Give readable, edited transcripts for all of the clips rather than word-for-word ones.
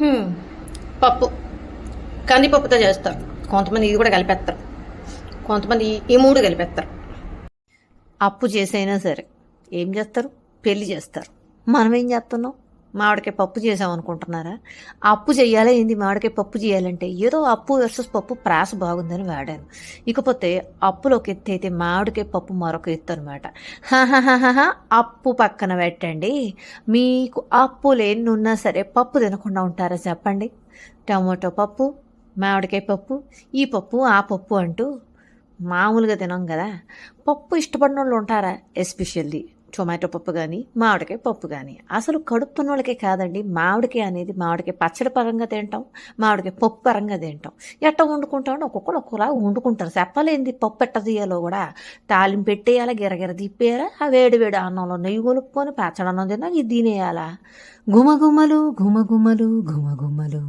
హ్మ్. పప్పు. కందిపప్పుతో చేస్తారు. కొంతమంది ఇది కూడా కలిపేస్తారు. కొంతమంది ఈ 3 కలిపేస్తారు. అప్పు చేసైనా సరే ఏం చేస్తారు? పెళ్లి చేస్తారు. మనం ఏం చేస్తున్నాం? మామిడికాయ పప్పు చేసాం అనుకుంటున్నారా? అప్పు చెయ్యాలా ఏంది? మామిడికాయ పప్పు చేయాలంటే ఏదో అప్పు వర్సెస్ పప్పు ప్రాస బాగుందని వాడాను. ఇకపోతే అప్పులు ఒక ఎత్తు అయితే మామిడికాయ పప్పు మరొక ఎత్తు అనమాట. హాహాహాహా అప్పు పక్కన పెట్టండి. మీకు అప్పులు ఎన్నున్నా సరే పప్పు తినకుండా ఉంటారా చెప్పండి? టమోటో పప్పు, మామిడికాయ పప్పు, ఈ పప్పు ఆ పప్పు అంటూ మామూలుగా తినం కదా. పప్పు ఇష్టపడిన వాళ్ళు ఉంటారా? ఎస్పెషల్లీ టొమాటో పప్పు కానీ మామిడికాయ పప్పు కానీ. అసలు కడుపుతున్న వాళ్ళకే కాదండి, మామిడికాయ అనేది మామిడికాయ పచ్చడి పరంగా తింటాం, మామిడికాయ పప్పు పరంగా తింటాం. ఎట్ట వండుకుంటామని ఒక్కొక్కరు ఒక్కోలా వండుకుంటారు. చెప్పలేంది పప్పు ఎట్ట తీయాలో కూడా. తాలింపు పెట్టేయాలా, గిరగిర తిప్పేయాలా, ఆ వేడి వేడి అన్నంలో నెయ్యి కొలుపుకొని పచ్చడి అన్నం తిన్నా ఇది తినేయాలా. గుమగుమలు గుమగుమలు గుమగుమలు.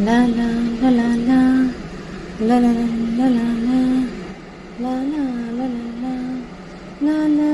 La la la la la la la la la la la la la la la la la